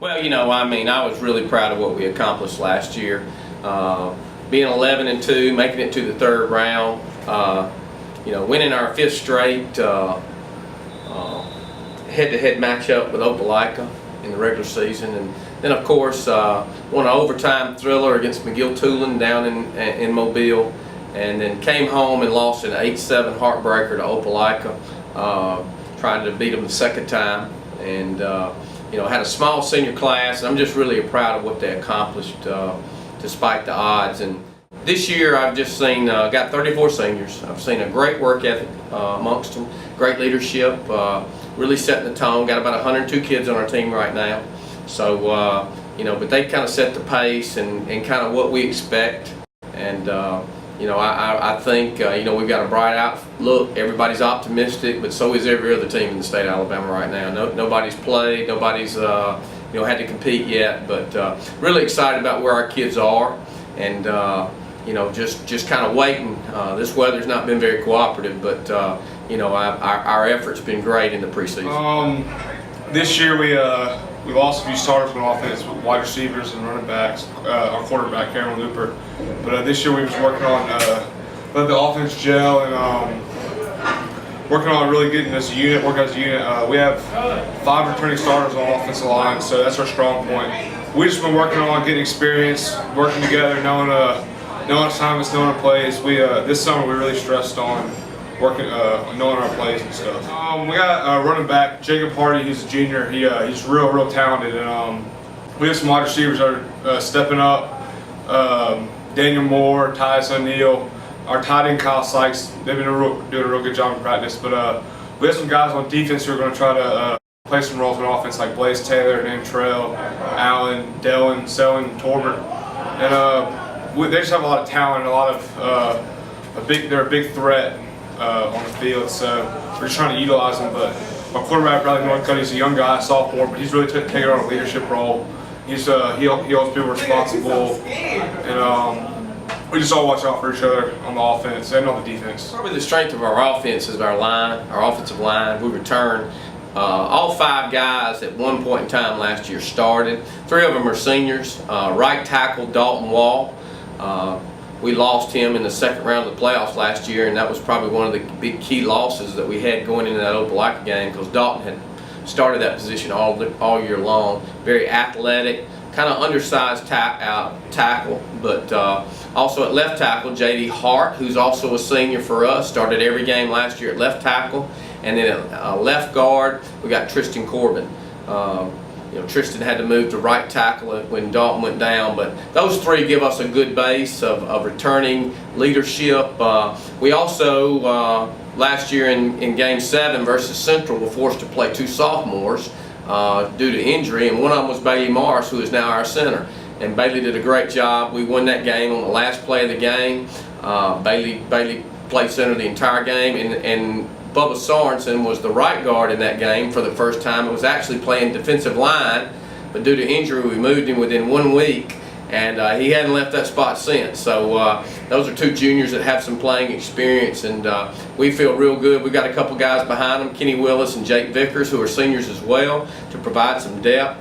Well, I was really proud of what we accomplished last year. Being 11-2, making it to the third round, winning our fifth straight head-to-head matchup with Opelika in the regular season, and then of course won an overtime thriller against McGill-Tulane down in Mobile, and then came home and lost an 8-7 heartbreaker to Opelika, trying to beat them the second time, and had a small senior class, and I'm just really proud of what they accomplished despite the odds. And this year I've just seen, got 34 seniors. I've seen a great work ethic amongst them, great leadership, really setting the tone. Got about 102 kids on our team right now. So, but they kind of set the pace and kind of what we expect. And, I think, we've got a bright outlook. Everybody's optimistic, but so is every other team in the state of Alabama right now. Nobody's played, nobody's, had to compete yet, but really excited about where our kids are, and, just kind of waiting. This weather's not been very cooperative, but, our effort's been great in the preseason. This year we lost a few starters on offense, with wide receivers and running backs, our quarterback, Cameron Looper. But this year we was working on let the offense gel and working on really getting this unit, working as a unit. We have 5 returning starters on the offensive line, so that's our strong point. We've just been working on getting experience, working together, knowing assignments, knowing our plays. This summer we really stressed on working, knowing our plays and stuff. We got a running back, Jacob Hardy. He's a junior. He's real talented, and we have some wide receivers that are stepping up. Daniel Moore, Tyus O'Neal, our tight end Kyle Sykes. They've been doing a real good job in practice. But we have some guys on defense who are going to try to play some roles in offense, like Blaise Taylor, Nantrell, Allen, Dellin, Selling, Torbert, and they just have a lot of talent and a lot of they're a big threat on the field, so we're just trying to utilize them. But my quarterback, Bradley Northcutt, he's a young guy, sophomore, but he's really taking on a leadership role. He holds people responsible, and we just all watch out for each other on the offense and on the defense. Probably the strength of our offense is our line, our offensive line. We returned all 5 guys at one point in time last year started. 3 of them are seniors. Right tackle Dalton Wall. We lost him in the second round of the playoffs last year, and that was probably one of the big key losses that we had going into that Opelika game, because Dalton had started that position all year long. Very athletic, kind of undersized tackle, but also at left tackle, J.D. Hart, who's also a senior for us, started every game last year at left tackle. And then at left guard, we got Tristan Corbin. Tristan had to move to right tackle when Dalton went down, but those 3 give us a good base of returning leadership. We also, last year in Game 7 versus Central, were forced to play 2 sophomores due to injury, and one of them was Bailey Morris, who is now our center. And Bailey did a great job. We won that game on the last play of the game. Bailey played center the entire game, and Bubba Sorensen was the right guard in that game for the first time. It was actually playing defensive line, but due to injury we moved him within 1 week, and he hadn't left that spot since. So those are 2 juniors that have some playing experience, and we feel real good. We've got a couple guys behind them, Kenny Willis and Jake Vickers, who are seniors as well, to provide some depth.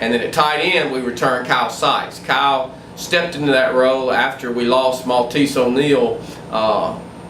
And then at tight end we returned Kyle Sykes. Kyle stepped into that role after we lost Maltese O'Neal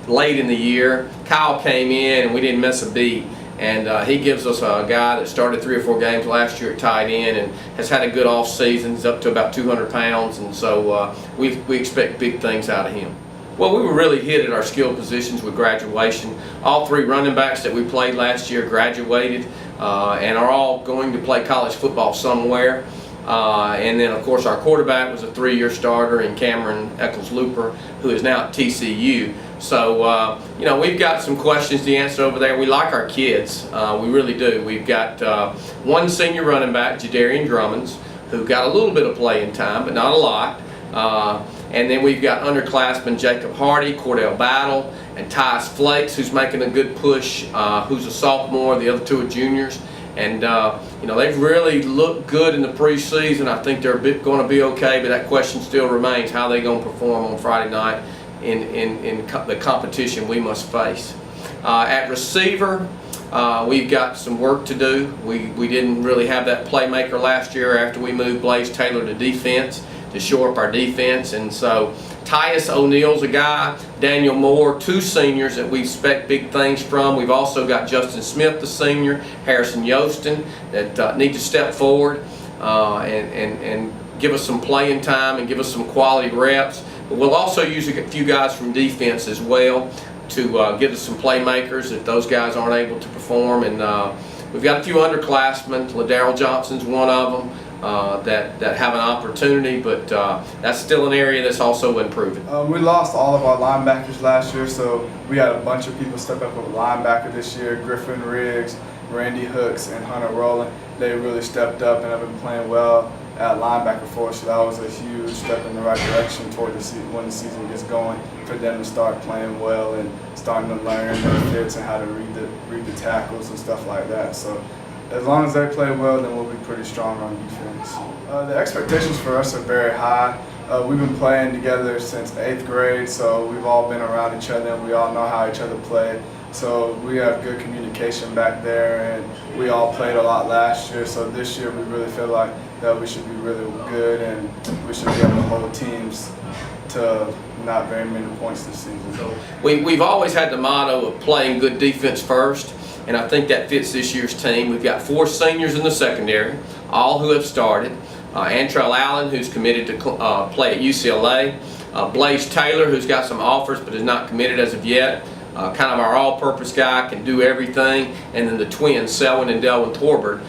late in the year. Kyle came in and we didn't miss a beat, and he gives us a guy that started 3 or 4 games last year at tight end and has had a good off season. He's up to about 200 pounds, and so we expect big things out of him. Well, we were really hit at our skill positions with graduation. All 3 running backs that we played last year graduated and are all going to play college football somewhere. And then, of course, our quarterback was a 3-year starter in Cameron Looper, who is now at TCU. So, we've got some questions to answer over there. We like our kids. We really do. We've got 1 senior running back, Jadarian Drummonds, who got a little bit of playing time, but not a lot. And then we've got underclassmen Jacob Hardy, Cordell Battle, and Tyus Flakes, who's making a good push, who's a sophomore. The other 2 are juniors. And, they've really looked good in the preseason. I think they're going to be okay, but that question still remains: how are they going to perform on Friday night in the competition we must face? At receiver, we've got some work to do. We didn't really have that playmaker last year after we moved Blaise Taylor to defense to shore up our defense, and so Tyus O'Neill's a guy, Daniel Moore, two seniors that we expect big things from. We've also got Justin Smith, the senior, Harrison Yostin, that need to step forward and give us some playing time and give us some quality reps. But we'll also use a few guys from defense as well to get us some playmakers if those guys aren't able to perform. And we've got a few underclassmen. LaDarryl Johnson's one of them. That have an opportunity, but that's still an area that's also improving. We lost all of our linebackers last year, so we had a bunch of people step up with a linebacker this year. Griffin Riggs, Randy Hooks, and Hunter Rowland. They really stepped up and have been playing well at linebacker for us, so that was a huge step in the right direction toward when the season gets going, for them to start playing well and starting to learn their fits and how to read the tackles and stuff like that. So as long as they play well, then we'll be pretty strong on defense. The expectations for us are very high. We've been playing together since 8th grade, so we've all been around each other and we all know how each other play. So we have good communication back there, and we all played a lot last year. So this year we really feel like that we should be really good, and we should be able to hold teams to not very many points this season. So we've always had the motto of playing good defense first, and I think that fits this year's team. We've got 4 seniors in the secondary, all who have started. Antrell Allen, who's committed to play at UCLA. Blaise Taylor, who's got some offers but is not committed as of yet. Kind of our all-purpose guy, can do everything. And then the twins, Selwyn and Delwyn Torbert,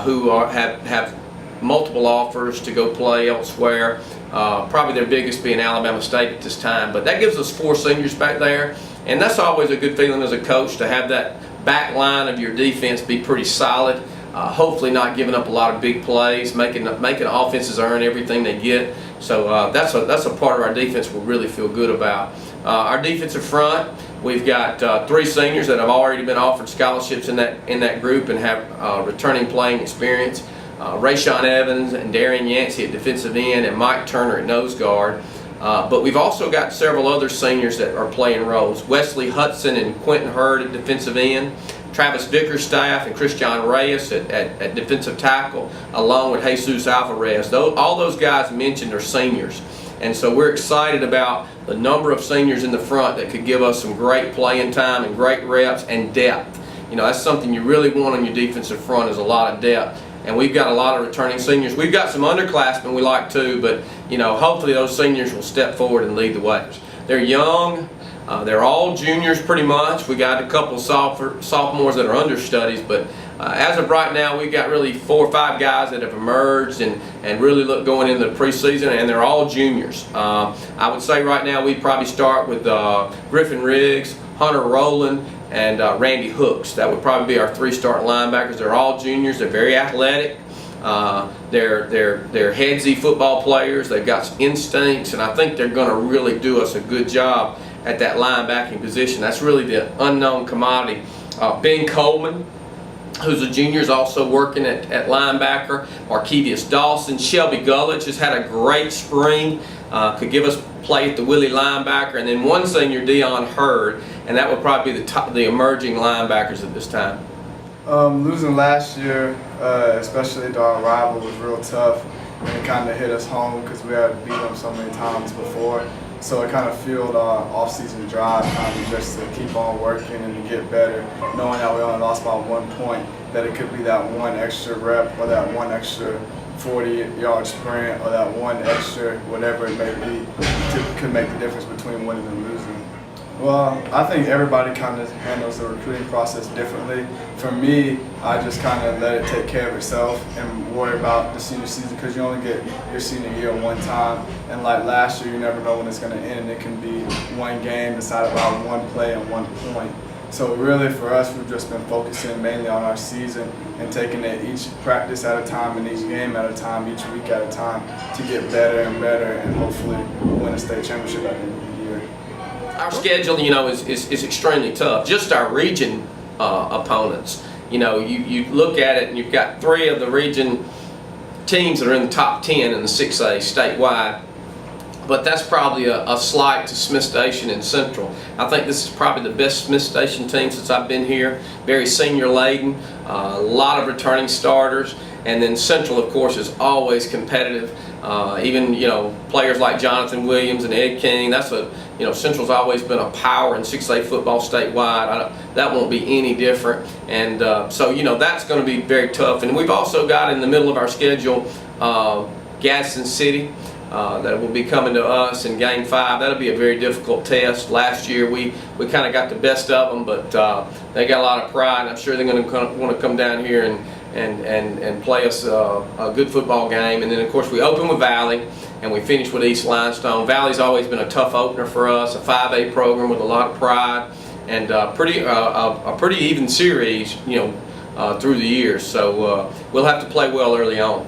who have multiple offers to go play elsewhere. Probably their biggest being Alabama State at this time. But that gives us 4 seniors back there. And that's always a good feeling as a coach, to have that back line of your defense be pretty solid. Hopefully not giving up a lot of big plays, making offenses earn everything they get. So that's a part of our defense we'll really feel good about. Our defensive front, we've got 3 seniors that have already been offered scholarships in that group and have returning playing experience. Rayshawn Evans and Darian Yancey at defensive end, and Mike Turner at nose guard. But we've also got several other seniors that are playing roles. Wesley Hudson and Quentin Hurd at defensive end. Travis Bickerstaff and Christian Reyes at defensive tackle, along with Jesus Alvarez. All those guys mentioned are seniors. And so we're excited about the number of seniors in the front that could give us some great playing time and great reps and depth. You know, that's something you really want on your defensive front, is a lot of depth. And we've got a lot of returning seniors. We've got some underclassmen we like too, but you know, hopefully those seniors will step forward and lead the way. They're young. They're all juniors pretty much. We got a couple sophomores that are understudies, but as of right now, we've got really 4 or 5 guys that have emerged and really look going into the preseason, and they're all juniors. I would say right now we'd probably start with Griffin Riggs, Hunter Rowland, and Randy Hooks. That would probably be our 3 starting linebackers. They're all juniors. They're very athletic. They're headsy football players. They've got some instincts, and I think they're going to really do us a good job at that linebacking position. That's really the unknown commodity. Ben Coleman, who's a junior, is also working at linebacker. Markevius Dawson. Shelby Gullich has had a great spring. Could give us play at the Willie linebacker. And then one senior, Dion Hurd, and that would probably be the emerging linebackers at this time. Losing last year, especially to our rival, was real tough, and it kind of hit us home because we had beat them so many times before. So it kind of fueled our off-season drive, kind of just to keep on working and to get better, knowing that we only lost by 1 point, that it could be that 1 extra rep or that 1 extra 40-yard sprint or that 1 extra whatever it may be could make the difference between winning and losing. Well, I think everybody kind of handles the recruiting process differently. For me, I just kind of let it take care of itself and worry about the senior season, because you only get your senior year 1 time. And like last year, you never know when it's going to end. It can be 1 game decided by 1 play and 1 point. So really for us, we've just been focusing mainly on our season and taking it each practice at a time and each game at a time, each week at a time, to get better and better and hopefully win a state championship at the end of the year. Our schedule, you know, is extremely tough. Just our region opponents. You know, you look at it and you've got 3 of the region teams that are in the top 10 in the 6A statewide. but that's probably a slight to Smith Station and Central. I think this is probably the best Smith Station team since I've been here. Very senior laden, a lot of returning starters, and then Central, of course, is always competitive. Even players like Jonathan Williams and Ed King. That's Central's always been a power in 6A football statewide. That won't be any different, and so that's going to be very tough. And we've also got in the middle of our schedule Gadsden City. That will be coming to us in Game 5. That'll be a very difficult test. Last year we kind of got the best of them, but they got a lot of pride. I'm sure they're going to want to come down here and play us a good football game. And then of course we open with Valley and we finish with East Limestone. Valley's always been a tough opener for us, a 5A program with a lot of pride, and a pretty even series through the years. So we'll have to play well early on.